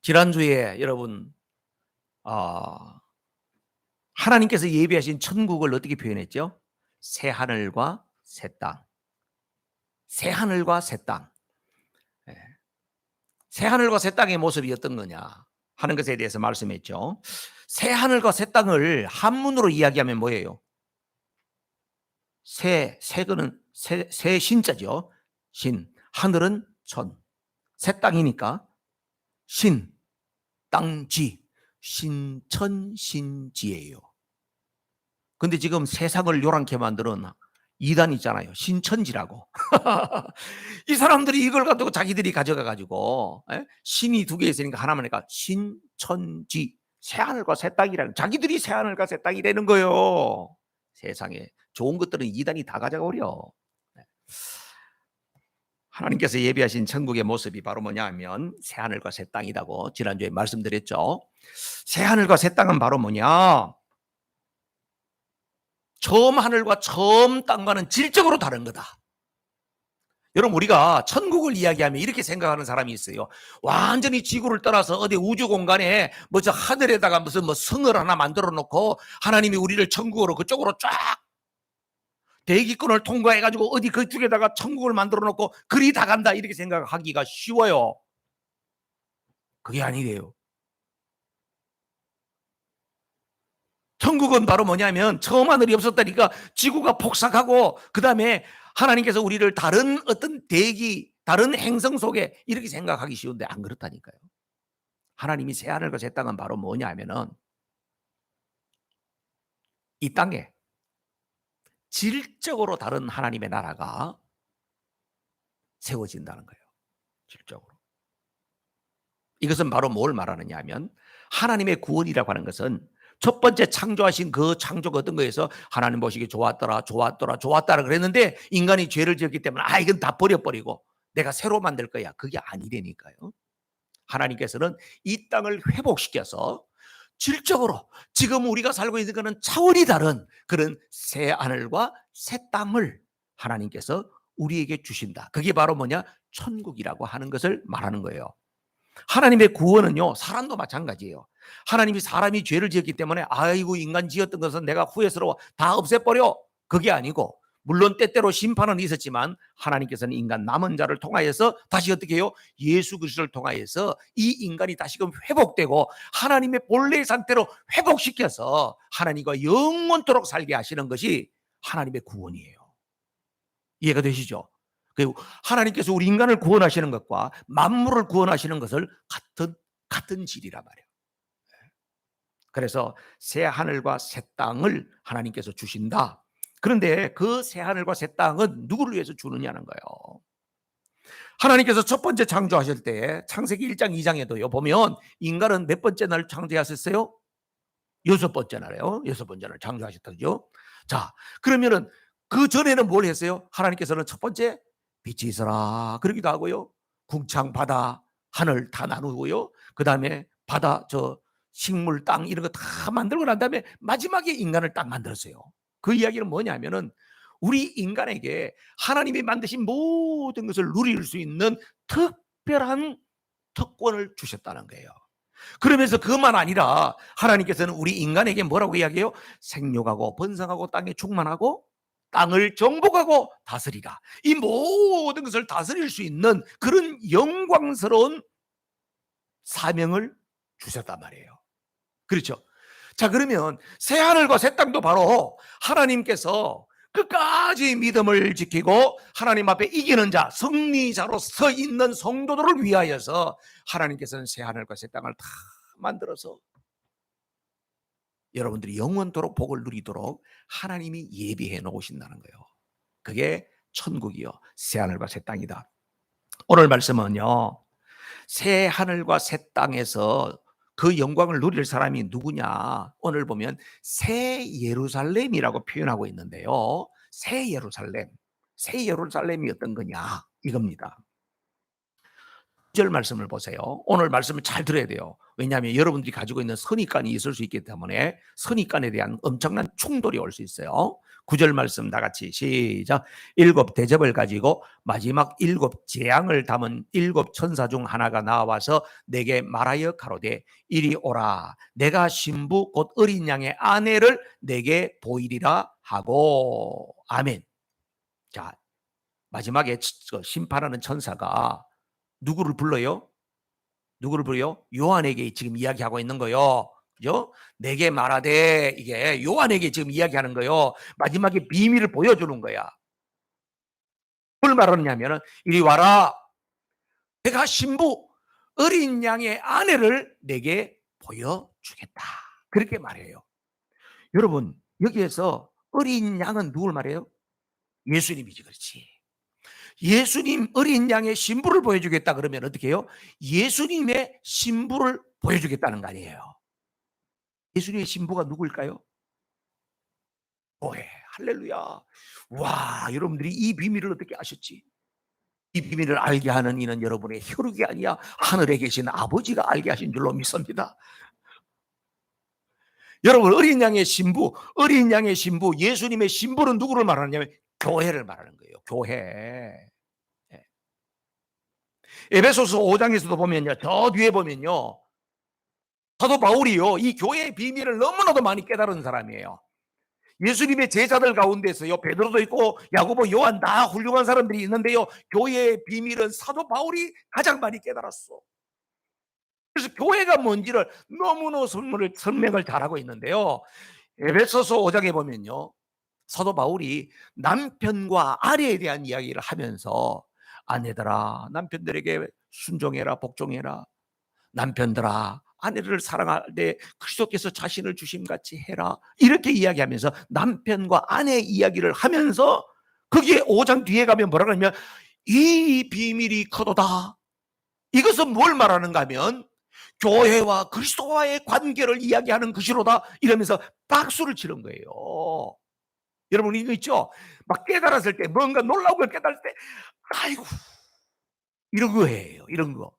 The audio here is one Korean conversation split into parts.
지난주에 여러분 아 하나님께서 예비하신 천국을 어떻게 표현했죠? 새 하늘과 새 땅. 새 하늘과 새 땅. 예. 새 하늘과 새 땅의 모습이 어떤 거냐 하는 것에 대해서 말씀했죠. 새 하늘과 새 땅을 한문으로 이야기하면 뭐예요? 새 거는 새 신자죠. 신. 하늘은 천. 새 땅이니까 신, 땅지, 신천신지예요. 근데 지금 세상을 요란케 만드는 이단 있잖아요. 신천지라고. 이 사람들이 이걸 가지고 자기들이 가져가 가지고 신이 두 개 있으니까 하나만 하니까 신천지, 새하늘과 새 땅이라는, 자기들이 새하늘과 새 땅이라는 거예요. 세상에 좋은 것들은 이단이 다 가져가 버려. 하나님께서 예비하신 천국의 모습이 바로 뭐냐 하면 새하늘과 새 땅이라고 지난주에 말씀드렸죠. 새하늘과 새 땅은 바로 뭐냐? 처음 하늘과 처음 땅과는 질적으로 다른 거다. 여러분, 우리가 천국을 이야기하면 이렇게 생각하는 사람이 있어요. 완전히 지구를 떠나서 어디 우주 공간에 저 하늘에다가 무슨 성을 하나 만들어 놓고 하나님이 우리를 천국으로 그쪽으로 쫙 대기권을 통과해 가지고 어디 그쪽에다가 천국을 만들어 놓고 그리 다 간다, 이렇게 생각하기가 쉬워요. 그게 아니래요. 천국은 바로 뭐냐면 처음 하늘이 없었다니까 지구가 폭삭하고 그 다음에 하나님께서 우리를 다른 어떤 대기, 다른 행성 속에 이렇게 생각하기 쉬운데 안 그렇다니까요. 하나님이 새 하늘과 새 땅은 바로 뭐냐 하면은 이 땅에 질적으로 다른 하나님의 나라가 세워진다는 거예요. 질적으로. 이것은 바로 뭘 말하느냐 하면 하나님의 구원이라고 하는 것은 첫 번째 창조하신 그 창조가 어떤 거에서 하나님 보시기에 좋았더라 그랬는데 인간이 죄를 지었기 때문에 이건 다 버려버리고 내가 새로 만들 거야. 그게 아니라니까요. 하나님께서는 이 땅을 회복시켜서 질적으로 지금 우리가 살고 있는 것은 차원이 다른 그런 새 하늘과 새 땅을 하나님께서 우리에게 주신다. 그게 바로 뭐냐? 천국이라고 하는 것을 말하는 거예요. 하나님의 구원은요, 사람도 마찬가지예요. 하나님이 사람이 죄를 지었기 때문에 아이고 인간 지었던 것은 내가 후회스러워 다 없애버려, 그게 아니고 물론 때때로 심판은 있었지만 하나님께서는 인간 남은 자를 통하여서 다시 어떻게 해요? 예수 그리스도를 통하여서 이 인간이 다시금 회복되고 하나님의 본래의 상태로 회복시켜서 하나님과 영원토록 살게 하시는 것이 하나님의 구원이에요. 이해가 되시죠? 하나님께서 우리 인간을 구원하시는 것과 만물을 구원하시는 것을 같은 질이란 말이에요. 그래서 새 하늘과 새 땅을 하나님께서 주신다. 그런데 그 새 하늘과 새 땅은 누구를 위해서 주느냐는 거예요. 하나님께서 첫 번째 창조하실 때 창세기 1장 2장에도요 보면 인간은 몇 번째 날 창조하셨어요? 6번째 날이에요. 6번째 날 창조하셨다죠. 자, 그러면은 그 전에는 뭘 했어요? 하나님께서는 첫 번째 빛이 있어라 그러기도 하고요, 궁창 바다 하늘 다 나누고요, 그 다음에 바다 식물 땅 이런 거 다 만들고 난 다음에 마지막에 인간을 딱 만들었어요. 그 이야기는 뭐냐면은 우리 인간에게 하나님이 만드신 모든 것을 누릴 수 있는 특별한 특권을 주셨다는 거예요. 그러면서 그것만 아니라 하나님께서는 우리 인간에게 뭐라고 이야기해요? 생육하고 번성하고 땅에 충만하고 땅을 정복하고 다스리라. 이 모든 것을 다스릴 수 있는 그런 영광스러운 사명을 주셨단 말이에요. 그렇죠? 자, 그러면 새 하늘과 새 땅도 바로 하나님께서 끝까지 믿음을 지키고 하나님 앞에 이기는 자, 승리자로 서 있는 성도들을 위하여서 하나님께서는 새 하늘과 새 땅을 다 만들어서 여러분들이 영원토록 복을 누리도록 하나님이 예비해 놓으신다는 거예요. 그게 천국이요, 새 하늘과 새 땅이다. 오늘 말씀은요, 새 하늘과 새 땅에서 그 영광을 누릴 사람이 누구냐? 오늘 보면 새 예루살렘이라고 표현하고 있는데요, 새 예루살렘, 새 예루살렘이 어떤 거냐? 이겁니다. 9절 말씀을 보세요. 오늘 말씀을 잘 들어야 돼요. 왜냐하면 여러분들이 가지고 있는 선입관이 있을 수 있기 때문에 선입관에 대한 엄청난 충돌이 올 수 있어요. 9절 말씀 다 같이 시작. 일곱 대접을 가지고 마지막 일곱 재앙을 담은 일곱 천사 중 하나가 나와서 내게 말하여 가로되 이리 오라. 내가 신부 곧 어린 양의 아내를 내게 보이리라 하고. 아멘. 자, 마지막에 심판하는 천사가 누구를 불러요? 누구를 불러요? 요한에게 지금 이야기하고 있는 거요. 그죠? 내게 말하되, 이게 요한에게 지금 이야기하는 거요. 마지막에 비밀을 보여주는 거야. 뭘 말하느냐면 이리 와라. 내가 신부 어린 양의 아내를 내게 보여주겠다. 그렇게 말해요. 여러분, 여기에서 어린 양은 누굴 말해요? 예수님이지. 그렇지. 예수님 어린 양의 신부를 보여주겠다 그러면 어떻게 해요? 예수님의 신부를 보여주겠다는 거 아니에요. 예수님의 신부가 누구일까요? 교회. 할렐루야. 와, 여러분들이 이 비밀을 어떻게 아셨지? 이 비밀을 알게 하는 이는 여러분의 혈육이 아니야 하늘에 계신 아버지가 알게 하신 줄로 믿습니다. 여러분, 어린 양의 신부, 어린 양의 신부, 예수님의 신부는 누구를 말하냐면 교회를 말하는 거예요. 교회. 에베소서 5장에서도 보면요, 저 뒤에 보면요, 사도 바울이요, 이 교회의 비밀을 너무나도 많이 깨달은 사람이에요. 예수님의 제자들 가운데서요, 베드로도 있고 야고보, 요한 다 훌륭한 사람들이 있는데요, 교회의 비밀은 사도 바울이 가장 많이 깨달았어. 그래서 교회가 뭔지를 너무나 설명을 잘하고 있는데요, 에베소서 5장에 보면요, 사도 바울이 남편과 아내에 대한 이야기를 하면서 아내들아 남편들에게 순종해라, 복종해라. 남편들아 아내를 사랑할 때 그리스도께서 자신을 주심같이 해라. 이렇게 이야기하면서 남편과 아내 이야기를 하면서 거기에 5장 뒤에 가면 뭐라 그러냐면 이 비밀이 커도다. 이것은 뭘 말하는가 하면 교회와 그리스도와의 관계를 이야기하는 것이로다. 이러면서 박수를 치는 거예요. 여러분 이거 있죠? 막 깨달았을 때 뭔가 놀라운 걸 깨달을 때 아이고 이런 거예요. 이런 거.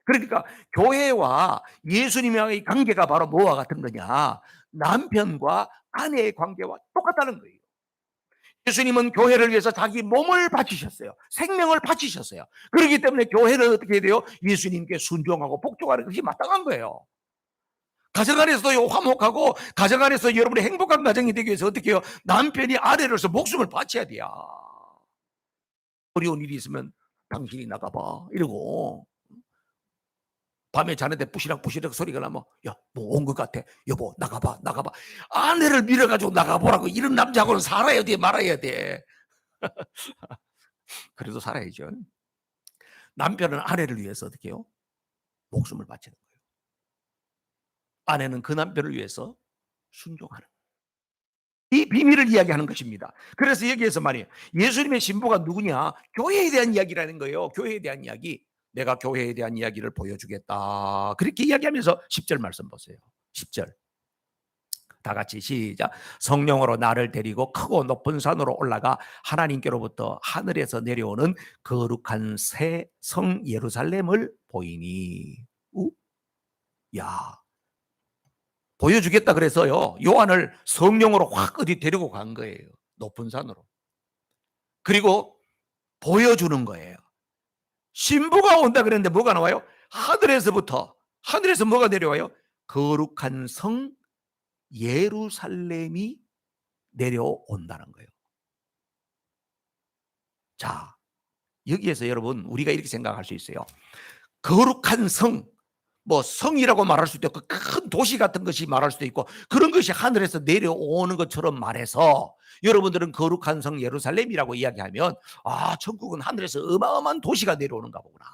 그러니까 교회와 예수님과의 관계가 바로 뭐와 같은 거냐? 남편과 아내의 관계와 똑같다는 거예요. 예수님은 교회를 위해서 자기 몸을 바치셨어요. 생명을 바치셨어요. 그렇기 때문에 교회는 어떻게 해야 돼요? 예수님께 순종하고 복종하는 것이 마땅한 거예요. 가정 안에서도 화목하고 가정 안에서 여러분의 행복한 가정이 되기 위해서 어떻게 해요? 남편이 아내로서 목숨을 바쳐야 돼요. 어려운 일이 있으면 당신이 나가봐 이러고, 밤에 자는데 부시럭부시럭 소리가 나면 야 뭐 온 것 같아, 여보 나가봐 나가봐. 아내를 밀어가지고 나가보라고. 이런 남자하고는 살아야 돼 말아야 돼. 그래도 살아야죠. 남편은 아내를 위해서 어떻게 해요? 목숨을 바치는 거예요. 아내는 그 남편을 위해서 순종하는 거예요. 이 비밀을 이야기하는 것입니다. 그래서 여기에서 말이에요, 예수님의 신부가 누구냐? 교회에 대한 이야기라는 거예요. 교회에 대한 이야기. 내가 교회에 대한 이야기를 보여주겠다. 그렇게 이야기하면서 10절 말씀 보세요. 10절 다 같이 시작. 성령으로 나를 데리고 크고 높은 산으로 올라가 하나님께로부터 하늘에서 내려오는 거룩한 새 성 예루살렘을 보이니. 야, 보여주겠다 그래서요, 요한을 성령으로 확 어디 데리고 간 거예요. 높은 산으로. 그리고 보여주는 거예요. 신부가 온다 그랬는데 뭐가 나와요? 하늘에서부터. 하늘에서 뭐가 내려와요? 거룩한 성 예루살렘이 내려온다는 거예요. 자, 여기에서 여러분 우리가 이렇게 생각할 수 있어요. 거룩한 성, 뭐 성이라고 말할 수도 있고 큰 도시 같은 것이 말할 수도 있고, 그런 것이 하늘에서 내려오는 것처럼 말해서 여러분들은 거룩한 성 예루살렘이라고 이야기하면 아, 천국은 하늘에서 어마어마한 도시가 내려오는가 보구나.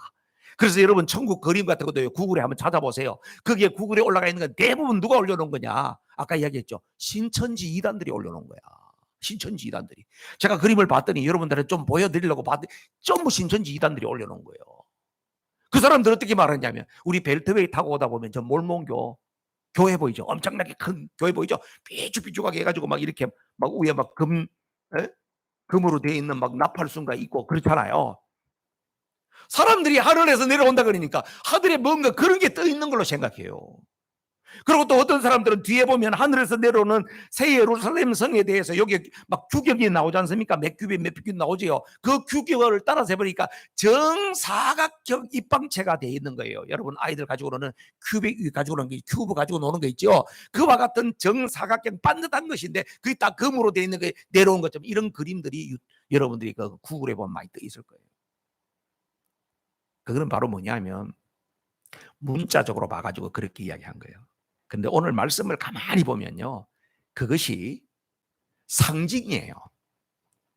그래서 여러분 천국 그림 같은 것도 구글에 한번 찾아보세요. 거기에 구글에 올라가 있는 건 대부분 누가 올려놓은 거냐? 아까 이야기했죠. 신천지 이단들이 올려놓은 거야. 신천지 이단들이. 제가 그림을 봤더니 여러분들은 좀 보여드리려고 봤더니 전부 신천지 이단들이 올려놓은 거예요. 그 사람들 어떻게 말하냐면 우리 벨트웨이 타고 오다 보면 저 몰몬교 교회 보이죠? 엄청나게 큰 교회 보이죠? 삐죽삐죽하게 해가지고 막 이렇게 막 위에 막 금으로 되어 있는 막 나팔순가 있고 그렇잖아요. 사람들이 하늘에서 내려온다 그러니까 하늘에 뭔가 그런 게 떠 있는 걸로 생각해요. 그리고 또 어떤 사람들은 뒤에 보면 하늘에서 내려오는 새 예루살렘 성에 대해서 여기 막 규격이 나오지 않습니까? 몇 규빗 몇 규빗 나오지요. 그 규격을 따라서 해보니까 정사각형 입방체가 되어 있는 거예요. 여러분 아이들 가지고 노는 큐빅 가지고 노는 게 큐브 가지고 노는 거 있죠. 그와 같은 정사각형 반듯한 것인데 그게 딱 금으로 되어 있는 게 내려온 것처럼 이런 그림들이 여러분들이 그 구글에 보면 많이 떠 있을 거예요. 그거는 바로 뭐냐면 문자적으로 봐가지고 그렇게 이야기한 거예요. 근데 오늘 말씀을 가만히 보면요. 그것이 상징이에요.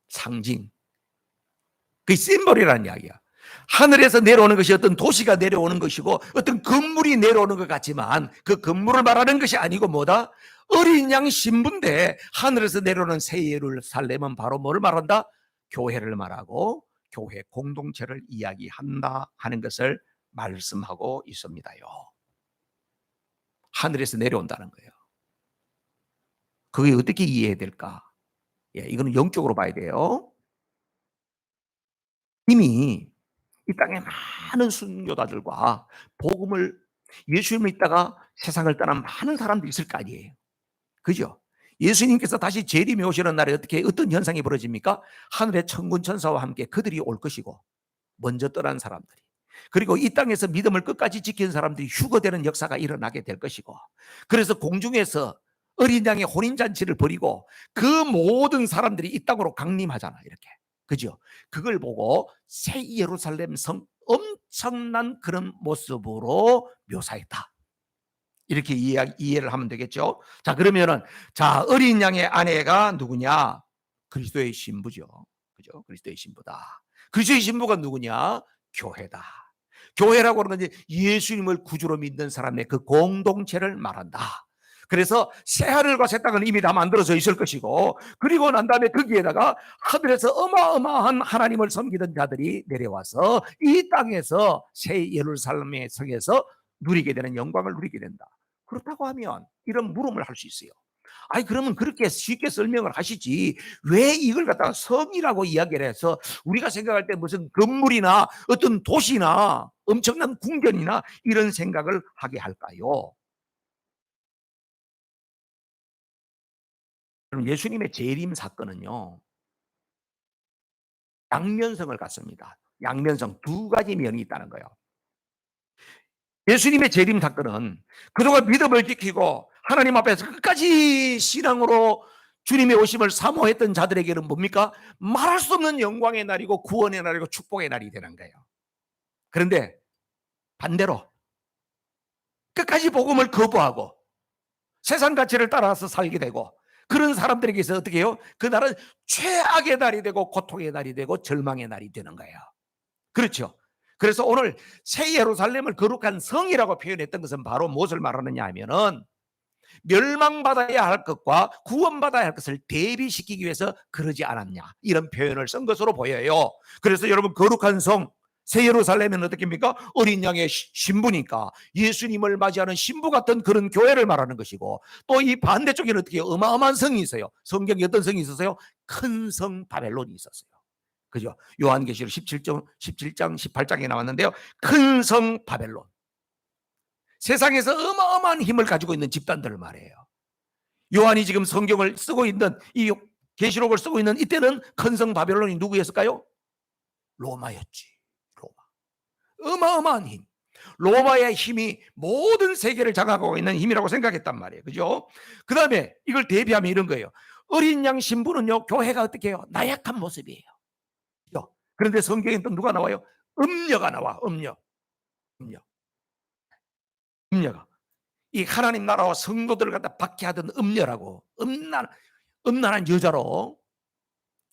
상징. 그 심볼이라는 이야기야. 하늘에서 내려오는 것이 어떤 도시가 내려오는 것이고 어떤 건물이 내려오는 것 같지만 그 건물을 말하는 것이 아니고 뭐다? 어린 양 신부인데 하늘에서 내려오는 새 예루살렘은 바로 뭐를 말한다? 교회를 말하고 교회 공동체를 이야기한다 하는 것을 말씀하고 있습니다요. 하늘에서 내려온다는 거예요. 그게 어떻게 이해해야 될까? 예, 이거는 영적으로 봐야 돼요. 이미 이 땅에 많은 순교자들과 복음을 예수님을 믿다가 세상을 떠난 많은 사람들이 있을 거 아니에요. 그죠? 예수님께서 다시 재림에 오시는 날에 어떤 현상이 벌어집니까? 하늘의 천군 천사와 함께 그들이 올 것이고 먼저 떠난 사람들이 그리고 이 땅에서 믿음을 끝까지 지킨 사람들이 휴거되는 역사가 일어나게 될 것이고 그래서 공중에서 어린 양의 혼인잔치를 벌이고 그 모든 사람들이 이 땅으로 강림하잖아 이렇게. 그죠? 그걸 보고 새 예루살렘 성 엄청난 그런 모습으로 묘사했다. 이렇게 이해를 하면 되겠죠. 자, 그러면은 자, 어린 양의 아내가 누구냐? 그리스도의 신부죠. 그죠? 그리스도의 신부다. 그리스도의 신부가 누구냐? 교회다. 교회라고 하는 건 예수님을 구주로 믿는 사람의 그 공동체를 말한다. 그래서 새하늘과 새 땅은 이미 다 만들어져 있을 것이고 그리고 난 다음에 거기에다가 하늘에서 어마어마한 하나님을 섬기던 자들이 내려와서 이 땅에서 새 예루살렘의 성에서 누리게 되는 영광을 누리게 된다. 그렇다고 하면 이런 물음을 할 수 있어요. 아니 그러면 그렇게 쉽게 설명을 하시지 왜 이걸 갖다가 성이라고 이야기를 해서 우리가 생각할 때 무슨 건물이나 어떤 도시나 엄청난 궁전이나 이런 생각을 하게 할까요? 그럼 예수님의 재림 사건은요 양면성을 갖습니다. 양면성 두 가지 면이 있다는 거예요. 예수님의 재림 사건은 그동안 믿음을 지키고 하나님 앞에서 끝까지 신앙으로 주님의 오심을 사모했던 자들에게는 뭡니까? 말할 수 없는 영광의 날이고 구원의 날이고 축복의 날이 되는 거예요. 그런데 반대로 끝까지 복음을 거부하고 세상 가치를 따라서 살게 되고 그런 사람들에게서 어떻게 해요? 그 날은 최악의 날이 되고 고통의 날이 되고 절망의 날이 되는 거예요. 그렇죠? 그래서 오늘 새 예루살렘을 거룩한 성이라고 표현했던 것은 바로 무엇을 말하느냐 하면은 멸망받아야 할 것과 구원받아야 할 것을 대비시키기 위해서 그러지 않았냐 이런 표현을 쓴 것으로 보여요. 그래서 여러분 거룩한 성 새 예루살렘은 어떻게입니까? 어린 양의 신부니까 예수님을 맞이하는 신부 같은 그런 교회를 말하는 것이고 또 이 반대쪽에는 어떻게 어마어마한 성이 있어요. 성경에 어떤 성이 있었어요? 큰 성 바벨론이 있었어요. 그죠? 요한계시록 17장 18장에 나왔는데요. 큰 성 바벨론. 세상에서 어마어마한 힘을 가지고 있는 집단들을 말해요. 요한이 지금 성경을 쓰고 있는 이 계시록을 쓰고 있는 이때는 큰 성 바벨론이 누구였을까요? 로마였지. 로마. 어마어마한 힘. 로마의 힘이 모든 세계를 장악하고 있는 힘이라고 생각했단 말이에요. 그죠? 그 다음에 이걸 대비하면 이런 거예요. 어린 양 신부는요, 교회가 어떻게 해요? 나약한 모습이에요. 그죠? 그런데 성경에 또 누가 나와요? 음녀가 나와, 음녀. 음녀. 음녀가. 이 하나님 나라와 성도들을 갖다 박해하던 음녀라고 음란한 여자로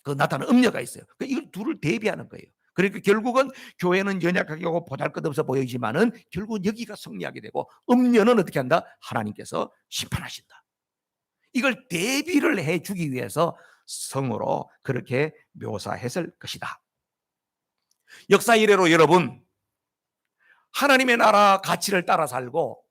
그 나타나는 음녀가 있어요. 이걸 둘을 대비하는 거예요. 그러니까 결국은 교회는 연약하게 하고 보잘것없어 보이지만은 결국은 여기가 승리하게 되고 음녀는 어떻게 한다? 하나님께서 심판하신다. 이걸 대비를 해주기 위해서 성으로 그렇게 묘사했을 것이다. 역사 이래로 여러분 하나님의 나라 가치를 따라 살고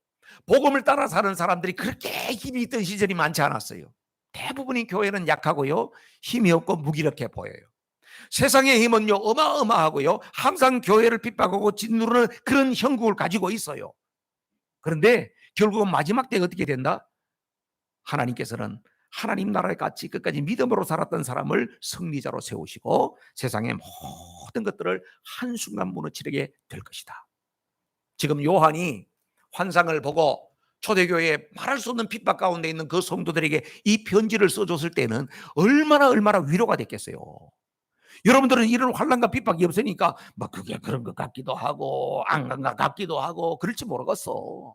복음을 따라 사는 사람들이 그렇게 힘이 있던 시절이 많지 않았어요. 대부분의 교회는 약하고요 힘이 없고 무기력해 보여요. 세상의 힘은요 어마어마하고요 항상 교회를 핍박하고 짓누르는 그런 형국을 가지고 있어요. 그런데 결국은 마지막 때 어떻게 된다? 하나님께서는 하나님 나라에 같이 끝까지 믿음으로 살았던 사람을 승리자로 세우시고 세상의 모든 것들을 한순간 무너뜨리게 될 것이다. 지금 요한이 환상을 보고 초대교회에 말할 수 없는 핍박 가운데 있는 그 성도들에게 이 편지를 써줬을 때는 얼마나 위로가 됐겠어요. 여러분들은 이런 환난과 핍박이 없으니까 막 그게 그런 것 같기도 하고 안 그런 것 같기도 하고 그럴지 모르겠어.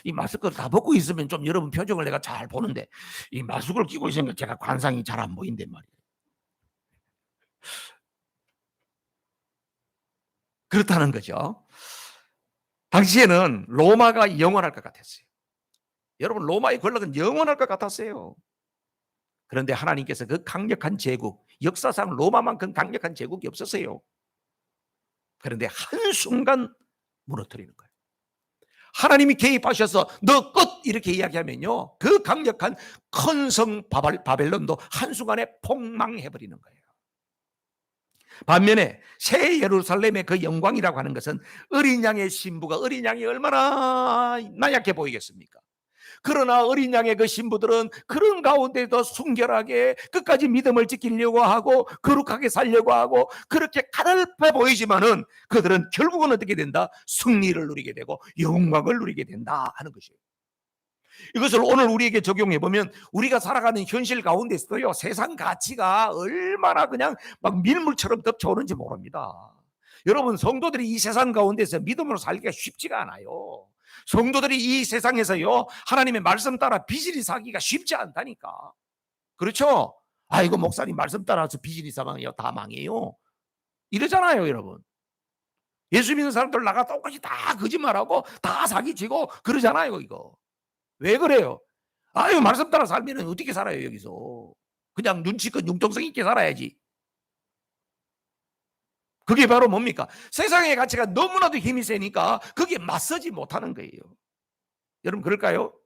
이 마스크를 다 벗고 있으면 좀 여러분 표정을 내가 잘 보는데 이 마스크를 끼고 있으니까 제가 관상이 잘 안 보인단 말이에요. 그렇다는 거죠. 당시에는 로마가 영원할 것 같았어요. 여러분 로마의 권력은 영원할 것 같았어요. 그런데 하나님께서 그 강력한 제국, 역사상 로마만큼 강력한 제국이 없었어요. 그런데 한순간 무너뜨리는 거예요. 하나님이 개입하셔서 너 끝 이렇게 이야기하면요 그 강력한 큰 성 바벨론도 한순간에 폭망해버리는 거예요. 반면에 새 예루살렘의 그 영광이라고 하는 것은 어린 양의 신부가 어린 양이 얼마나 나약해 보이겠습니까? 그러나 어린 양의 그 신부들은 그런 가운데도 순결하게 끝까지 믿음을 지키려고 하고 거룩하게 살려고 하고 그렇게 가냘파 보이지만은 그들은 결국은 어떻게 된다? 승리를 누리게 되고 영광을 누리게 된다 하는 것이에요. 이것을 오늘 우리에게 적용해 보면 우리가 살아가는 현실 가운데서도요 세상 가치가 얼마나 그냥 막 밀물처럼 덮쳐오는지 모릅니다. 여러분 성도들이 이 세상 가운데서 믿음으로 살기가 쉽지가 않아요. 성도들이 이 세상에서요 하나님의 말씀 따라 비즈니스 하기가 쉽지 않다니까. 그렇죠? 아이고 목사님 말씀 따라서 비즈니스 하면 다 망해요 이러잖아요 여러분. 예수 믿는 사람들 나가 똑같이 다 거짓말하고 다 사기치고 그러잖아요 이거. 왜 그래요? 아유 말씀 따라 살면 어떻게 살아요 여기서. 그냥 눈치껏 융통성 있게 살아야지. 그게 바로 뭡니까? 세상의 가치가 너무나도 힘이 세니까 그게 맞서지 못하는 거예요. 여러분 그럴까요?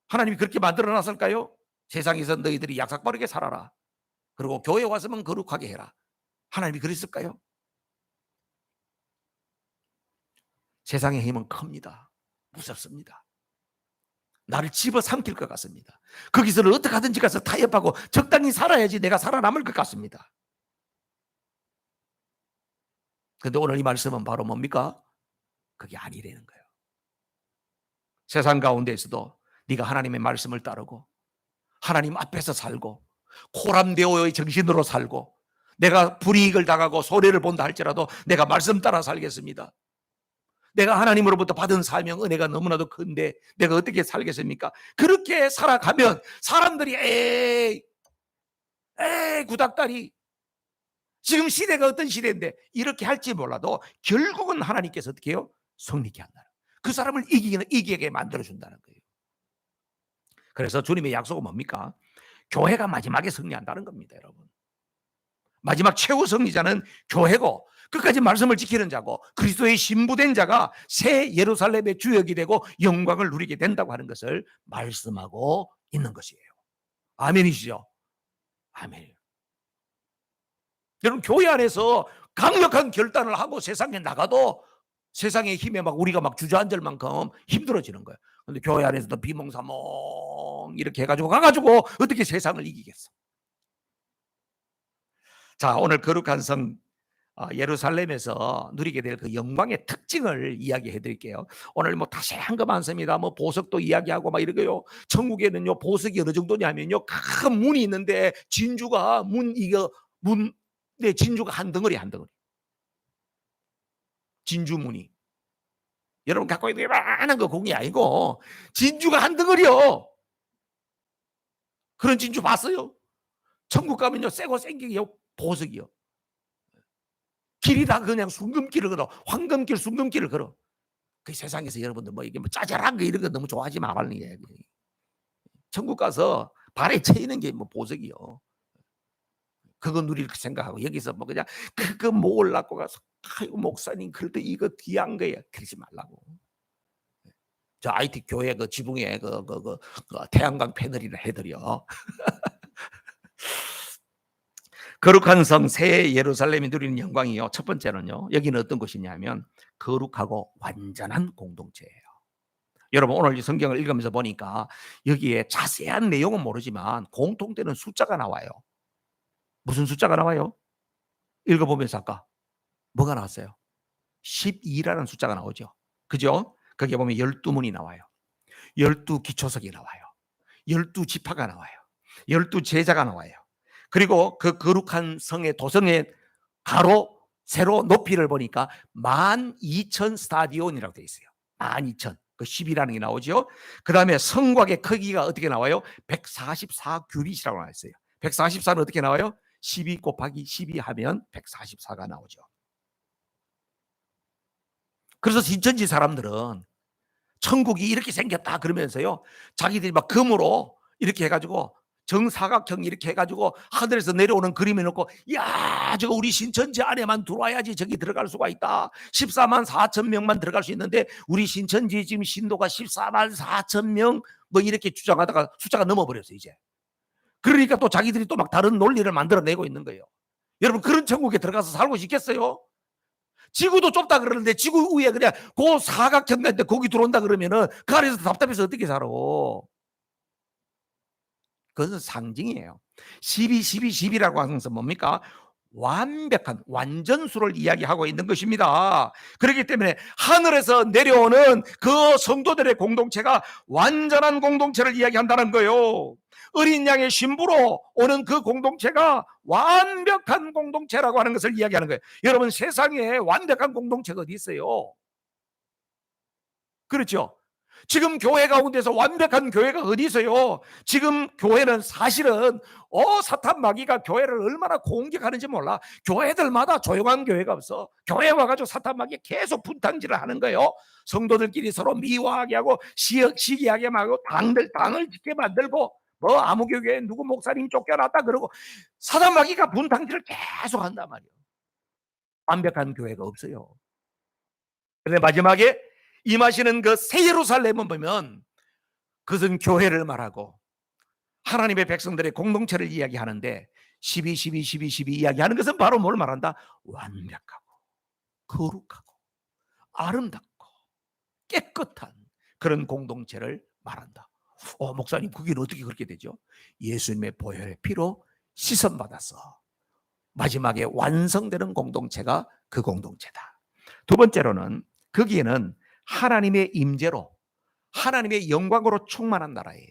하나님이 그렇게 만들어 놨을까요? 세상에서 너희들이 약삭빠르게 살아라. 그리고 교회 와서만 거룩하게 해라. 하나님이 그랬을까요? 세상의 힘은 큽니다. 무섭습니다. 나를 집어삼킬 것 같습니다. 거기서는 어떻게 하든지 가서 타협하고 적당히 살아야지 내가 살아남을 것 같습니다. 그런데 오늘 이 말씀은 바로 뭡니까? 그게 아니라는 거예요. 세상 가운데에서도 네가 하나님의 말씀을 따르고 하나님 앞에서 살고 코람데오의 정신으로 살고 내가 불이익을 당하고 손해를 본다 할지라도 내가 말씀 따라 살겠습니다. 내가 하나님으로부터 받은 사명 은혜가 너무나도 큰데 내가 어떻게 살겠습니까? 그렇게 살아가면 사람들이 에이 구닥다리 지금 시대가 어떤 시대인데 이렇게 할지 몰라도 결국은 하나님께서 어떻게 해요? 성리케 한다. 그 사람을 이기게 만들어준다는 거예요. 그래서 주님의 약속은 뭡니까? 교회가 마지막에 승리한다는 겁니다 여러분. 마지막 최후 승리자는 교회고 끝까지 말씀을 지키는 자고 그리스도의 신부된 자가 새 예루살렘의 주역이 되고 영광을 누리게 된다고 하는 것을 말씀하고 있는 것이에요. 아멘이시죠? 아멘. 여러분 교회 안에서 강력한 결단을 하고 세상에 나가도 세상의 힘에 막 우리가 막 주저앉을 만큼 힘들어지는 거예요. 근데 교회 안에서도 비몽사몽 이렇게 해가지고 가가지고 어떻게 세상을 이기겠어? 자, 오늘 거룩한 성 예루살렘에서 누리게 될 그 영광의 특징을 이야기해 드릴게요. 오늘 뭐 다시 한 거 많습니다. 뭐 보석도 이야기하고 막 이러고요. 천국에는요 보석이 어느 정도냐면요 큰 문이 있는데 진주가 네, 진주가 한 덩어리 한 덩어리. 진주문이. 여러분 갖고 있는 많은 거 공이 아니고 진주가 한 덩어리요. 그런 진주 봤어요? 천국 가면요 새고 생기요 보석이요. 길이 다 그냥 순금길을 걸어. 황금길, 순금길을 걸어. 그 세상에서 여러분들 뭐 이게 뭐 짜잘한 거 이런 거 너무 좋아하지 말라는 얘기예요. 천국 가서 발에 채이는 게 뭐 보석이요. 그거 누릴 생각하고 여기서 뭐 그냥 그거 모으려고 가서 아이고 목사님 그래도 이거 귀한 거야. 그러지 말라고. 저 IT 교회 그 지붕에 그 태양광 패널이나 해드려. 거룩한 성 새 예루살렘이 누리는 영광이요. 첫 번째는요. 여기는 어떤 곳이냐면 거룩하고 완전한 공동체예요. 여러분 오늘 이 성경을 읽으면서 보니까 여기에 자세한 내용은 모르지만 공통되는 숫자가 나와요. 무슨 숫자가 나와요? 읽어보면서 아까 뭐가 나왔어요? 12라는 숫자가 나오죠. 그죠? 거기에 보면 12문이 나와요. 12 기초석이 나와요. 12 지파가 나와요. 12 제자가 나와요. 그리고 그 거룩한 성의 도성의 가로 세로 높이를 보니까 12,000 스타디온이라고 되어 있어요. 12,000. 그 10이라는 게 나오죠. 그 다음에 성곽의 크기가 어떻게 나와요? 144 규빗이라고 나와 있어요. 144는 어떻게 나와요? 12 곱하기 12 하면 144가 나오죠. 그래서 신천지 사람들은 천국이 이렇게 생겼다 그러면서요, 자기들이 막 금으로 이렇게 해가지고 정사각형 이렇게 해가지고 하늘에서 내려오는 그림을 놓고, 야 저거 우리 신천지 안에만 들어와야지 저기 들어갈 수가 있다. 14만 4천 명만 들어갈 수 있는데 우리 신천지 지금 신도가 14만 4천 명 뭐 이렇게 주장하다가 숫자가 넘어버렸어요 이제. 그러니까 또 자기들이 또 막 다른 논리를 만들어내고 있는 거예요. 여러분 그런 천국에 들어가서 살고 싶겠어요? 지구도 좁다 그러는데 지구 위에 그냥 그 사각형인데 거기 들어온다 그러면은 그 안에서 답답해서 어떻게 살아? 그것은 상징이에요. 12, 12, 10이라고 하는 것은 뭡니까? 완벽한 완전수를 이야기하고 있는 것입니다. 그렇기 때문에 하늘에서 내려오는 그 성도들의 공동체가 완전한 공동체를 이야기한다는 거예요. 어린 양의 신부로 오는 그 공동체가 완벽한 공동체라고 하는 것을 이야기하는 거예요. 여러분 세상에 완벽한 공동체가 어디 있어요? 그렇죠? 지금 교회 가운데서 완벽한 교회가 어디 있어요? 지금 교회는 사실은 사탄 마귀가 교회를 얼마나 공격하는지 몰라. 교회들마다 조용한 교회가 없어. 교회 와가지고 사탄 마귀가 계속 분탕질을 하는 거예요. 성도들끼리 서로 미화하게 하고 시기하게 하고 당을 짓게 만들고 뭐 아무 교회에 누구 목사님이 쫓겨났다 그러고 사탄 마귀가 분탕질을 계속 한단 말이에요. 완벽한 교회가 없어요. 그런데 마지막에 임하시는 그 새 예루살렘은 보면 그것은 교회를 말하고 하나님의 백성들의 공동체를 이야기하는데 12, 12, 12, 12 이야기하는 것은 바로 뭘 말한다? 완벽하고 거룩하고 아름답고 깨끗한 그런 공동체를 말한다. 목사님 그게 어떻게 그렇게 되죠? 예수님의 보혈의 피로 씻음받아서 마지막에 완성되는 공동체가 그 공동체다. 두 번째로는 거기에는 하나님의 임재로 하나님의 영광으로 충만한 나라예요.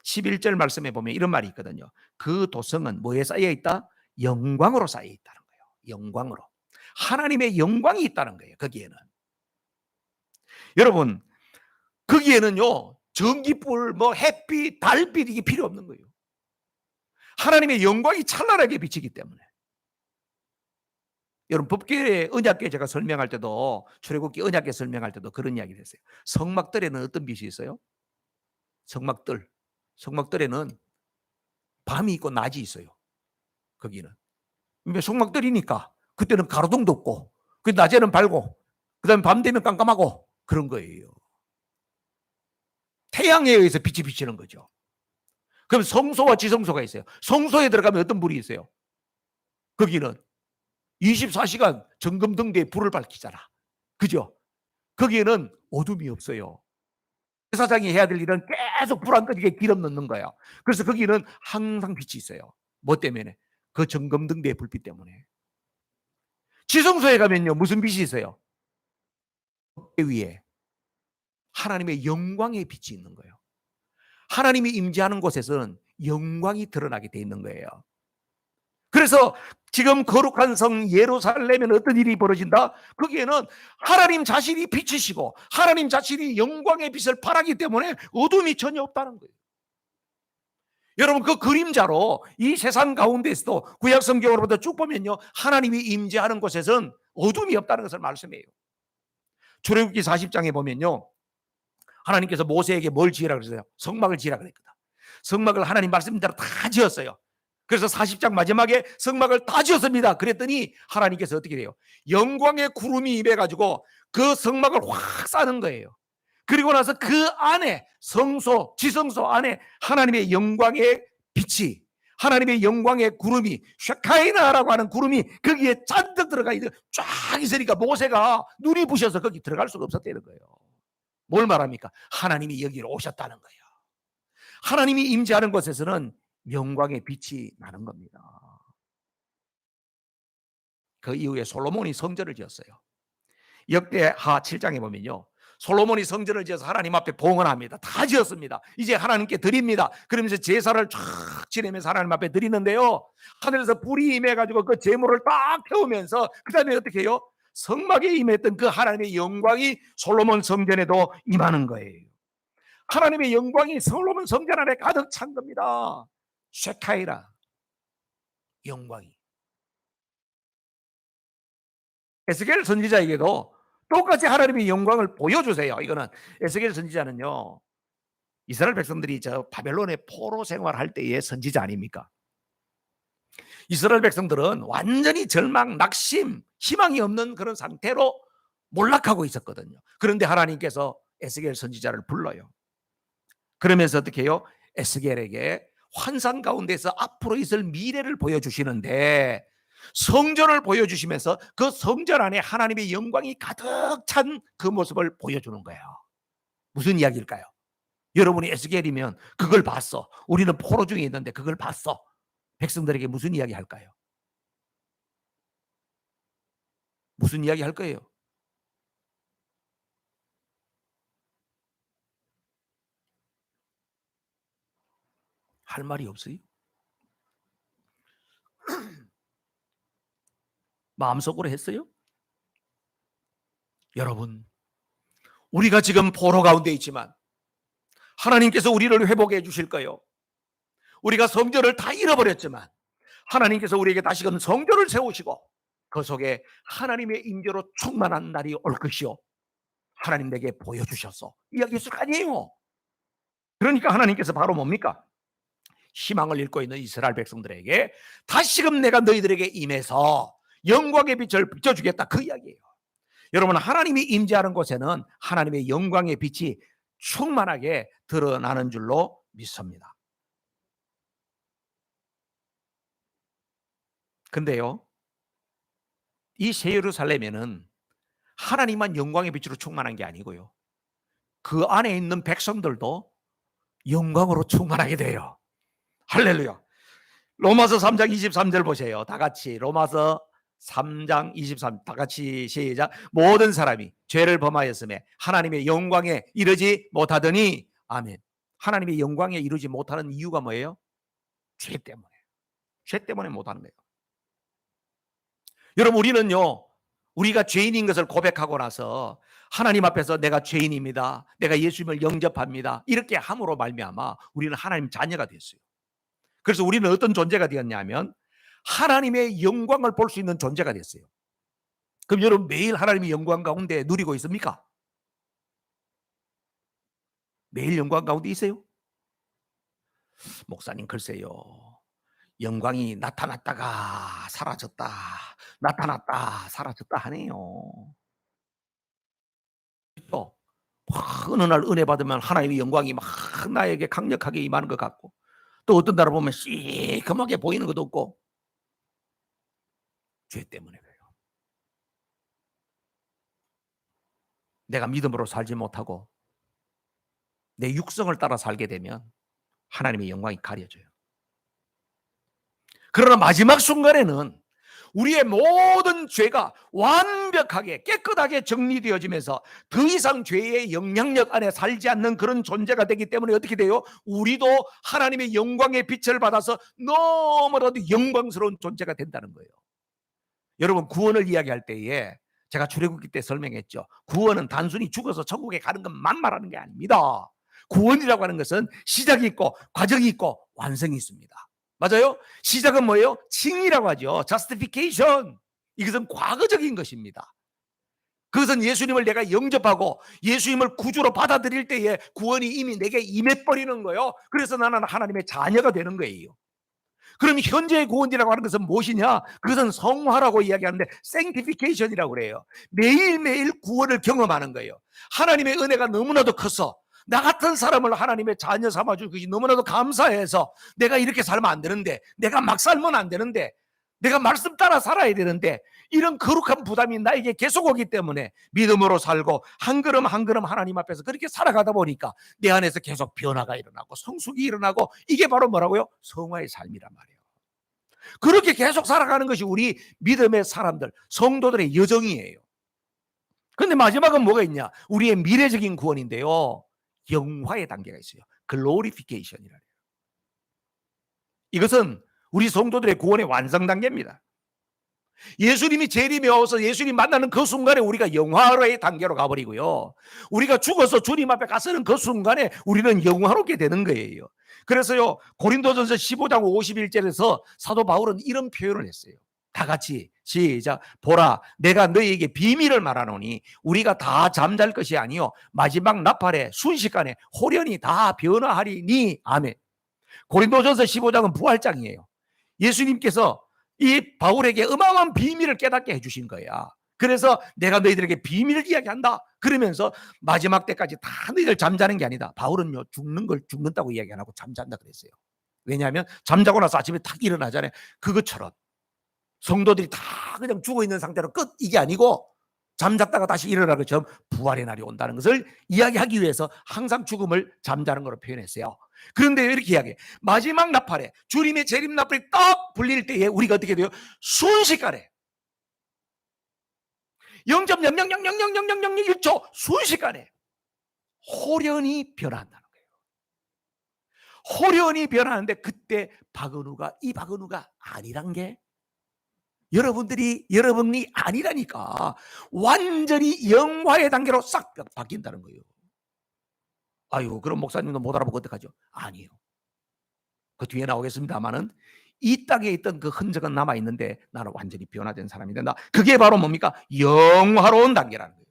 11절 말씀에 보면 이런 말이 있거든요. 그 도성은 뭐에 쌓여 있다? 영광으로 쌓여 있다는 거예요. 영광으로. 하나님의 영광이 있다는 거예요. 거기에는. 여러분 거기에는요 전기불 뭐 햇빛 달빛 이게 필요 없는 거예요. 하나님의 영광이 찬란하게 비치기 때문에. 여러분 법궤 언약궤 제가 설명할 때도 출애굽기 언약궤 설명할 때도 그런 이야기를 했어요. 성막들에는 어떤 빛이 있어요? 성막들에는 밤이 있고 낮이 있어요. 거기는 성막들이니까 그때는 가로등도 없고 그 낮에는 밝고 그다음에 밤 되면 깜깜하고 그런 거예요. 태양에 의해서 빛이 비치는 거죠. 그럼 성소와 지성소가 있어요. 성소에 들어가면 어떤 불이 있어요? 거기는 24시간 정금등대에 불을 밝히잖아. 그죠? 거기에는 어둠이 없어요. 사장이 해야 될 일은 계속 불 안 꺼지게 기름 넣는 거예요. 그래서 거기는 항상 빛이 있어요. 뭐 때문에? 그 정금등대의 불빛 때문에. 지성소에 가면요 무슨 빛이 있어요? 위에 하나님의 영광의 빛이 있는 거예요. 하나님이 임재하는 곳에서는 영광이 드러나게 돼 있는 거예요. 그래서 지금 거룩한 성 예루살렘에는 어떤 일이 벌어진다? 거기에는 하나님 자신이 빛이시고 하나님 자신이 영광의 빛을 발하기 때문에 어둠이 전혀 없다는 거예요. 여러분 그 그림자로 이 세상 가운데서도 구약 성경으로부터 쭉 보면요 하나님이 임재하는 곳에서는 어둠이 없다는 것을 말씀해요. 출애굽기 40장에 보면요 하나님께서 모세에게 뭘 지으라 그랬어요? 성막을 지으라 그랬거든. 성막을 하나님 말씀대로 다 지었어요. 그래서 40장 마지막에 성막을 다 지었습니다. 그랬더니 하나님께서 어떻게 돼요? 영광의 구름이 임해가지고 그 성막을 확 싸는 거예요. 그리고 나서 그 안에 성소, 지성소 안에 하나님의 영광의 빛이 하나님의 영광의 구름이, 쉐카이나라고 하는 구름이 거기에 잔뜩 들어가 있는 쫙 있으니까 모세가 눈이 부셔서 거기 들어갈 수가 없었다는 거예요. 뭘 말합니까? 하나님이 여기로 오셨다는 거예요. 하나님이 임재하는 곳에서는 영광의 빛이 나는 겁니다. 그 이후에 솔로몬이 성전을 지었어요. 역대하 7장에 보면요, 솔로몬이 성전을 지어서 하나님 앞에 봉헌합니다. 다 지었습니다. 이제 하나님께 드립니다. 그러면서 제사를 쫙 지내면서 하나님 앞에 드리는데요, 하늘에서 불이 임해가지고 그 제물을 딱 태우면서 그 다음에 어떻게 해요? 성막에 임했던 그 하나님의 영광이 솔로몬 성전에도 임하는 거예요. 하나님의 영광이 솔로몬 성전 안에 가득 찬 겁니다. 쉐카이라, 영광이. 에스겔 선지자에게도 똑같이 하나님의 영광을 보여주세요. 이거는 에스겔 선지자는요, 이스라엘 백성들이 저 바벨론의 포로 생활할 때의 선지자 아닙니까? 이스라엘 백성들은 완전히 절망, 낙심, 희망이 없는 그런 상태로 몰락하고 있었거든요. 그런데 하나님께서 에스겔 선지자를 불러요. 그러면서 어떻게 해요? 에스겔에게 환상 가운데서 앞으로 있을 미래를 보여주시는데, 성전을 보여주시면서 그 성전 안에 하나님의 영광이 가득 찬 그 모습을 보여주는 거예요. 무슨 이야기일까요? 여러분이 에스겔이면 그걸 봤어. 우리는 포로 중에 있는데 그걸 봤어. 백성들에게 무슨 이야기 할까요? 무슨 이야기 할 거예요? 할 말이 없어요. 마음속으로 했어요? 여러분, 우리가 지금 포로 가운데 있지만 하나님께서 우리를 회복해 주실 거예요. 우리가 성전을 다 잃어버렸지만 하나님께서 우리에게 다시금 성전을 세우시고 그 속에 하나님의 임재로 충만한 날이 올 것이요, 하나님 내게 보여주셔서 이야기했을 거 아니에요. 그러니까 하나님께서 바로 뭡니까? 희망을 잃고 있는 이스라엘 백성들에게 다시금 내가 너희들에게 임해서 영광의 빛을 비춰주겠다, 그 이야기예요. 여러분, 하나님이 임재하는 곳에는 하나님의 영광의 빛이 충만하게 드러나는 줄로 믿습니다. 근데요, 이 새 예루살렘에는 하나님만 영광의 빛으로 충만한 게 아니고요, 그 안에 있는 백성들도 영광으로 충만하게 돼요. 할렐루야. 로마서 3장 23절 보세요. 다 같이 로마서 3장 23, 다 같이 시작. 모든 사람이 죄를 범하였음에 하나님의 영광에 이르지 못하더니, 아멘. 하나님의 영광에 이르지 못하는 이유가 뭐예요? 죄 때문에. 죄 때문에 못하는 거예요. 여러분, 우리는요, 우리가 죄인인 것을 고백하고 나서 하나님 앞에서 내가 죄인입니다, 내가 예수님을 영접합니다, 이렇게 함으로 말미암아 우리는 하나님 자녀가 됐어요. 그래서 우리는 어떤 존재가 되었냐면 하나님의 영광을 볼 수 있는 존재가 됐어요. 그럼 여러분, 매일 하나님의 영광 가운데 누리고 있습니까? 매일 영광 가운데 있어요? 목사님, 글쎄요, 영광이 나타났다가 사라졌다, 나타났다 사라졌다 하네요. 또 어느 날 은혜 받으면 하나님의 영광이 막 나에게 강력하게 임하는 것 같고, 또 어떤 날을 보면 시커멓게 보이는 것도 없고. 죄 때문에 그래요. 내가 믿음으로 살지 못하고 내 육성을 따라 살게 되면 하나님의 영광이 가려져요. 그러나 마지막 순간에는 우리의 모든 죄가 완벽하게 깨끗하게 정리되어지면서 더 이상 죄의 영향력 안에 살지 않는 그런 존재가 되기 때문에 어떻게 돼요? 우리도 하나님의 영광의 빛을 받아서 너무나도 영광스러운 존재가 된다는 거예요. 여러분, 구원을 이야기할 때에 제가 출애굽기 때 설명했죠. 구원은 단순히 죽어서 천국에 가는 것만 말하는 게 아닙니다. 구원이라고 하는 것은 시작이 있고 과정이 있고 완성이 있습니다. 맞아요? 시작은 뭐예요? 칭이라고 하죠. justification. 이것은 과거적인 것입니다. 그것은 예수님을 내가 영접하고 예수님을 구주로 받아들일 때에 구원이 이미 내게 임해버리는 거예요. 그래서 나는 하나님의 자녀가 되는 거예요. 그럼 현재의 구원이라고 하는 것은 무엇이냐? 그것은 성화라고 이야기하는데 sanctification이라고 그래요. 매일매일 구원을 경험하는 거예요. 하나님의 은혜가 너무나도 커서 나 같은 사람을 하나님의 자녀 삼아줄 것이 너무나도 감사해서 내가 이렇게 살면 안 되는데, 내가 막 살면 안 되는데, 내가 말씀 따라 살아야 되는데, 이런 거룩한 부담이 나에게 계속 오기 때문에 믿음으로 살고 한 걸음 한 걸음 하나님 앞에서 그렇게 살아가다 보니까 내 안에서 계속 변화가 일어나고 성숙이 일어나고, 이게 바로 뭐라고요? 성화의 삶이란 말이에요. 그렇게 계속 살아가는 것이 우리 믿음의 사람들, 성도들의 여정이에요. 그런데 마지막은 뭐가 있냐? 우리의 미래적인 구원인데요, 영화의 단계가 있어요. 글로리피케이션이라. 이것은 우리 성도들의 구원의 완성 단계입니다. 예수님이 재림에 와서 예수님 만나는 그 순간에 우리가 영화로의 단계로 가버리고요, 우리가 죽어서 주님 앞에 가서는 그 순간에 우리는 영화롭게 되는 거예요. 그래서요, 고린도전서 15장 51절에서 사도 바울은 이런 표현을 했어요. 다 같이 시작. 보라, 내가 너희에게 비밀을 말하노니 우리가 다 잠잘 것이 아니요 마지막 나팔에 순식간에 호련히 다 변화하리니. 아멘. 고린도전서 15장은 부활장이에요. 예수님께서 이 바울에게 어마어마한 비밀을 깨닫게 해주신 거야. 그래서 내가 너희들에게 비밀을 이야기한다 그러면서 마지막 때까지 다 너희들 잠자는 게 아니다. 바울은요, 죽는 걸 죽는다고 이야기 안 하고 잠잔다 그랬어요. 왜냐하면 잠자고 나서 아침에 탁 일어나잖아요. 그것처럼 성도들이 다 그냥 죽어있는 상태로 끝, 이게 아니고 잠잤다가 다시 일어나는 것처럼 부활의 날이 온다는 것을 이야기하기 위해서 항상 죽음을 잠자는 것으로 표현했어요. 그런데 이렇게 이야기해. 마지막 나팔에, 주님의 재림 나팔이 딱 불릴 때에 우리가 어떻게 돼요? 순식간에 0.00000001초 순식간에 호련히 변한다는 거예요. 호련히 변하는데 그때 박은우가 이 박은우가 아니란 게, 여러분이 아니라니까. 완전히 영화의 단계로 싹 바뀐다는 거예요. 아유, 그럼 목사님도 못 알아보고 어떡하죠? 아니에요. 그 뒤에 나오겠습니다만은 이 땅에 있던 그 흔적은 남아있는데 나는 완전히 변화된 사람이 된다. 그게 바로 뭡니까? 영화로운 단계라는 거예요.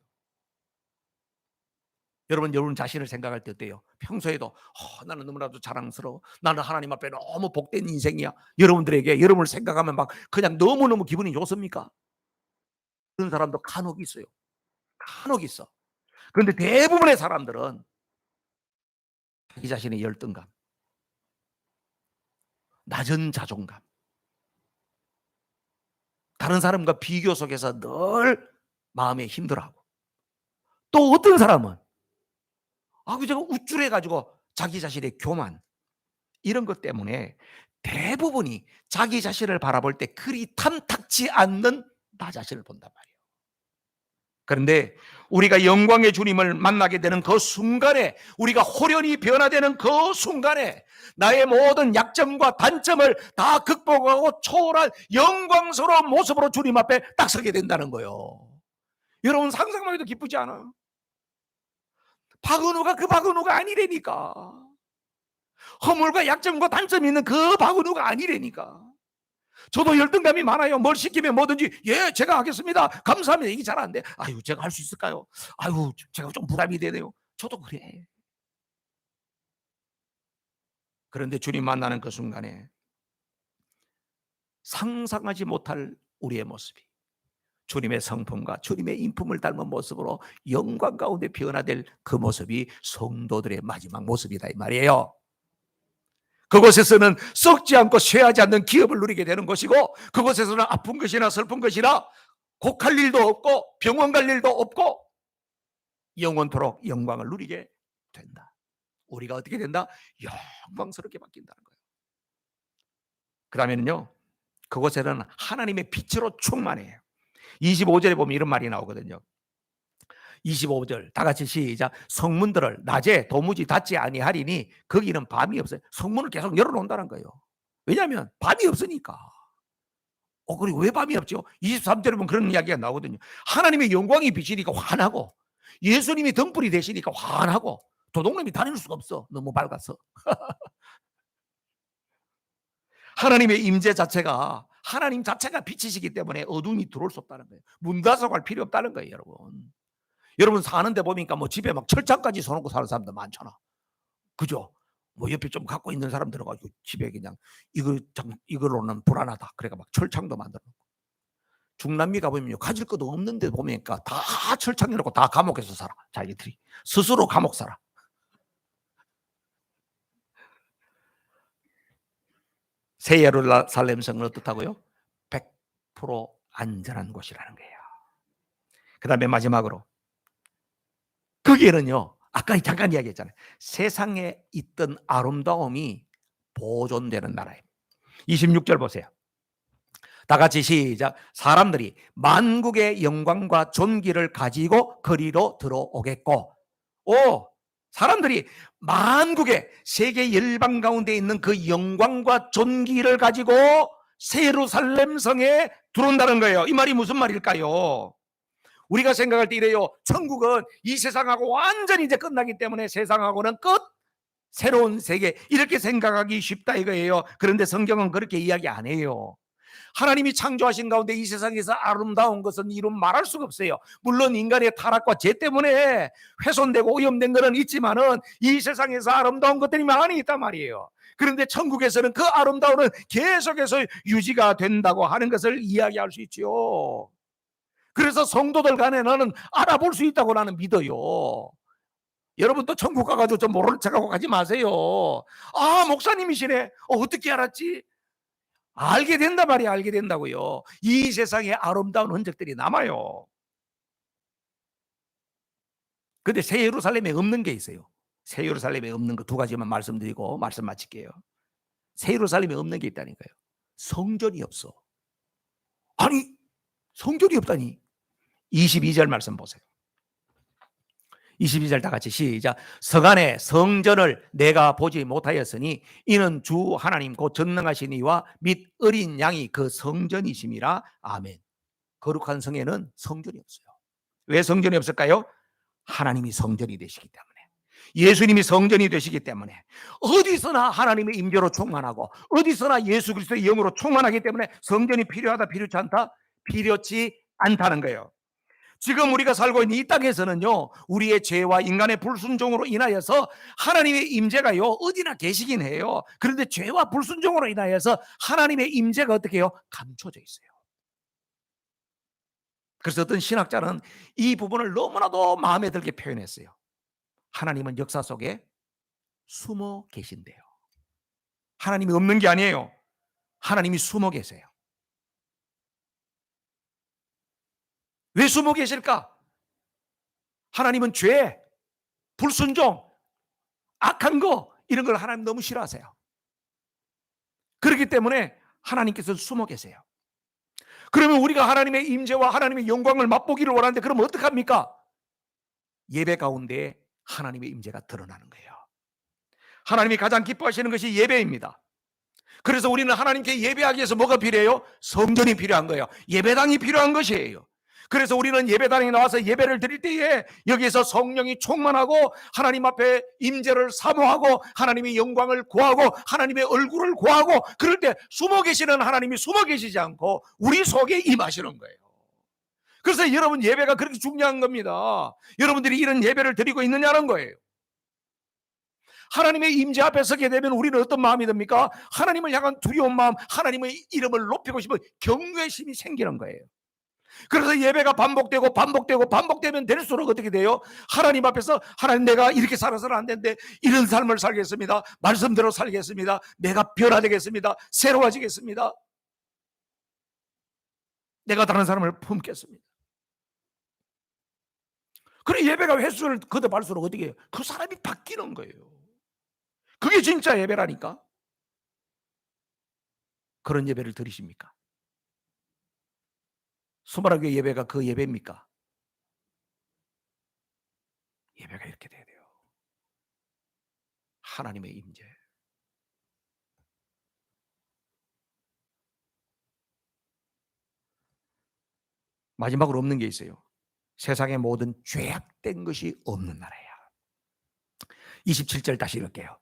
여러분 자신을 생각할 때 어때요? 평소에도 나는 너무나도 자랑스러워, 나는 하나님 앞에 너무 복된 인생이야, 여러분들에게 여러분을 생각하면 막 그냥 너무너무 기분이 좋습니까? 그런 사람도 간혹 있어요. 간혹 있어. 그런데 대부분의 사람들은 자기 자신의 열등감, 낮은 자존감, 다른 사람과 비교 속에서 늘 마음에 힘들어하고, 또 어떤 사람은 제가 우쭐해가지고 자기 자신의 교만, 이런 것 때문에 대부분이 자기 자신을 바라볼 때 그리 탐탁지 않는 나 자신을 본단 말이에요. 그런데 우리가 영광의 주님을 만나게 되는 그 순간에, 우리가 호련히 변화되는 그 순간에 나의 모든 약점과 단점을 다 극복하고 초월한 영광스러운 모습으로 주님 앞에 딱 서게 된다는 거예요. 여러분 상상만 해도 기쁘지 않아요? 박은우가 그 박은우가 아니라니까. 허물과 약점과 단점이 있는 그 박은우가 아니라니까. 저도 열등감이 많아요. 뭘 시키면 뭐든지 제가 하겠습니다, 감사합니다, 이게 잘 안 돼. 아유, 제가 할 수 있을까요? 아유, 제가 좀 부담이 되네요. 저도 그래. 그런데 주님 만나는 그 순간에 상상하지 못할 우리의 모습이, 주님의 성품과 주님의 인품을 닮은 모습으로 영광 가운데 변화될 그 모습이 성도들의 마지막 모습이다 이 말이에요. 그곳에서는 썩지 않고 쇠하지 않는 기업을 누리게 되는 것이고, 그곳에서는 아픈 것이나 슬픈 것이나 곡할 일도 없고 병원 갈 일도 없고 영원토록 영광을 누리게 된다. 우리가 어떻게 된다? 영광스럽게 바뀐다는 거예요. 그 다음에는요, 그곳에는 하나님의 빛으로 충만해요. 25절에 보면 이런 말이 나오거든요. 25절 다 같이 시작. 성문들을 낮에 도무지 닫지 아니하리니 거기는 밤이 없어요. 성문을 계속 열어놓는다는 거예요. 왜냐하면 밤이 없으니까. 그리고 왜 밤이 없죠? 23절에 보면 그런 이야기가 나오거든요. 하나님의 영광이 비치니까 환하고, 예수님이 등불이 되시니까 환하고, 도둑놈이 다닐 수가 없어, 너무 밝아서. 하나님의 임재 자체가, 하나님 자체가 빛이시기 때문에 어둠이 들어올 수 없다는 거예요. 문 닫아서 갈 필요 없다는 거예요. 여러분 사는데 보니까 뭐 집에 막 철창까지 서놓고 사는 사람들 많잖아. 그죠? 뭐 옆에 좀 갖고 있는 사람 들어가지고 집에 그냥 이걸로는 불안하다 그래가 막 철창도 만들어 놓고. 중남미 가보면요, 가질 것도 없는데 보니까 다 철창 해놓고 다 감옥에서 살아. 자기들이 스스로 감옥 살아. 새 예루살렘 성은 어떻다고요? 100% 안전한 곳이라는 거예요. 그 다음에 마지막으로 거기에는요, 아까 잠깐 이야기했잖아요. 세상에 있던 아름다움이 보존되는 나라예요. 26절 보세요. 다 같이 시작. 사람들이 만국의 영광과 존귀를 가지고 거리로 들어오겠고, 사람들이 만국의 세계 열방 가운데 있는 그 영광과 존귀를 가지고 예루살렘 성에 들어온다는 거예요. 이 말이 무슨 말일까요? 우리가 생각할 때 이래요. 천국은 이 세상하고 완전히 이제 끝나기 때문에 세상하고는 끝, 새로운 세계, 이렇게 생각하기 쉽다 이거예요. 그런데 성경은 그렇게 이야기 안 해요. 하나님이 창조하신 가운데 이 세상에서 아름다운 것은 이루 말할 수가 없어요. 물론 인간의 타락과 죄 때문에 훼손되고 오염된 것은 있지만은 이 세상에서 아름다운 것들이 많이 있단 말이에요. 그런데 천국에서는 그 아름다움은 계속해서 유지가 된다고 하는 것을 이야기할 수 있죠. 그래서 성도들 간에 나는 알아볼 수 있다고 나는 믿어요. 여러분도 천국 가가지고 좀 모르는 척하고 가지 마세요. 아, 목사님이시네. 어떻게 알았지? 알게 된단 말이야. 알게 된다고요. 이 세상에 아름다운 흔적들이 남아요. 근데 새 예루살렘에 없는 게 있어요. 새 예루살렘에 없는 거 두 가지만 말씀드리고 말씀 마칠게요. 새 예루살렘에 없는 게 있다니까요. 성전이 없어. 아니, 성전이 없다니. 22절 말씀 보세요. 22절 다 같이 시작. 서간에 성전을 내가 보지 못하였으니 이는 주 하나님 곧 전능하신 이와 및 어린 양이 그 성전이심이라. 아멘. 거룩한 성에는 성전이 없어요. 왜 성전이 없을까요? 하나님이 성전이 되시기 때문에, 예수님이 성전이 되시기 때문에, 어디서나 하나님의 임재로 충만하고 어디서나 예수 그리스도의 영으로 충만하기 때문에 성전이 필요하다 필요치 않다? 필요치 않다는 거예요. 지금 우리가 살고 있는 이 땅에서는요, 우리의 죄와 인간의 불순종으로 인하여서 하나님의 임재가요 어디나 계시긴 해요. 그런데 죄와 불순종으로 인하여서 하나님의 임재가 어떻게 해요? 감춰져 있어요. 그래서 어떤 신학자는 이 부분을 너무나도 마음에 들게 표현했어요. 하나님은 역사 속에 숨어 계신대요. 하나님이 없는 게 아니에요. 하나님이 숨어 계세요. 왜 숨어 계실까? 하나님은 죄, 불순종, 악한 거 이런 걸 하나님 너무 싫어하세요. 그렇기 때문에 하나님께서 숨어 계세요. 그러면 우리가 하나님의 임재와 하나님의 영광을 맛보기를 원하는데 그럼 어떡합니까? 예배 가운데 하나님의 임재가 드러나는 거예요. 하나님이 가장 기뻐하시는 것이 예배입니다. 그래서 우리는 하나님께 예배하기 위해서 뭐가 필요해요? 성전이 필요한 거예요. 예배당이 필요한 것이에요. 그래서 우리는 예배당에 나와서 예배를 드릴 때에 여기에서 성령이 충만하고 하나님 앞에 임재를 사모하고 하나님의 영광을 구하고 하나님의 얼굴을 구하고, 그럴 때 숨어 계시는 하나님이 숨어 계시지 않고 우리 속에 임하시는 거예요. 그래서 여러분 예배가 그렇게 중요한 겁니다. 여러분들이 이런 예배를 드리고 있느냐는 거예요. 하나님의 임재 앞에 서게 되면 우리는 어떤 마음이 듭니까? 하나님을 향한 두려운 마음, 하나님의 이름을 높이고 싶은 경외심이 생기는 거예요. 그래서 예배가 반복되면 될수록 어떻게 돼요? 하나님 앞에서 하나님, 내가 이렇게 살아서는 안 되는데 이런 삶을 살겠습니다. 말씀대로 살겠습니다. 내가 변화되겠습니다. 새로워지겠습니다. 내가 다른 사람을 품겠습니다. 그래, 예배가 횟수를 거듭할수록 어떻게 해요? 그 사람이 바뀌는 거예요. 그게 진짜 예배라니까. 그런 예배를 드리십니까? 수마라교회 예배가 그 예배입니까? 예배가 이렇게 돼야 돼요. 하나님의 임재. 마지막으로 없는 게 있어요. 세상의 모든 죄악된 것이 없는 나라야. 27절 다시 읽을게요.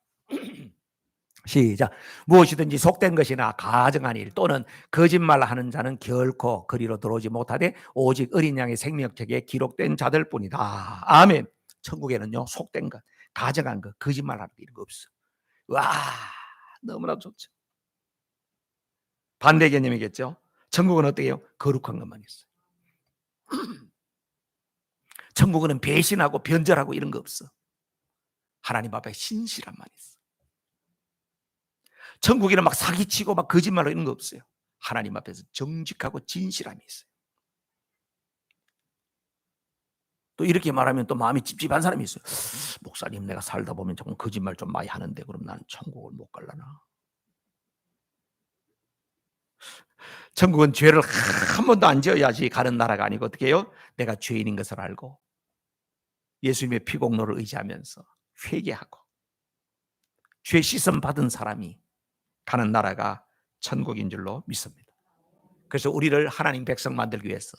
시작. 무엇이든지 속된 것이나 가증한 일 또는 거짓말하는 자는 결코 그리로 들어오지 못하되 오직 어린 양의 생명책에 기록된 자들 뿐이다. 아멘. 천국에는요, 속된 것, 가증한 것, 거짓말하는 거 이런 거 없어. 와, 너무나 좋죠. 반대 개념이겠죠. 천국은 어떻게 해요? 거룩한 것만 있어요. 천국은 배신하고 변절하고 이런 거 없어. 하나님 앞에 신실함만 있어. 천국에는 막 사기치고 막 거짓말로 이런 거 없어요. 하나님 앞에서 정직하고 진실함이 있어요. 또 이렇게 말하면 또 마음이 찝찝한 사람이 있어요. 목사님, 내가 살다 보면 조금 거짓말 좀 많이 하는데 그럼 나는 천국을 못 갈라나? 천국은 죄를 한 번도 안 지어야지 가는 나라가 아니고 어떻게 해요? 내가 죄인인 것을 알고 예수님의 피공로를 의지하면서 회개하고 죄 씻음 받은 사람이 가는 나라가 천국인 줄로 믿습니다. 그래서 우리를 하나님 백성 만들기 위해서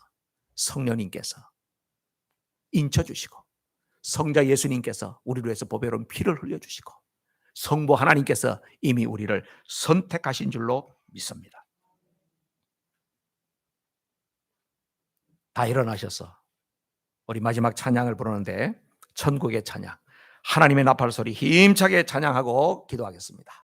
성령님께서 인쳐주시고 성자 예수님께서 우리를 위해서 보배로운 피를 흘려주시고 성부 하나님께서 이미 우리를 선택하신 줄로 믿습니다. 다 일어나셔서 우리 마지막 찬양을 부르는데 천국의 찬양, 하나님의 나팔 소리 힘차게 찬양하고 기도하겠습니다.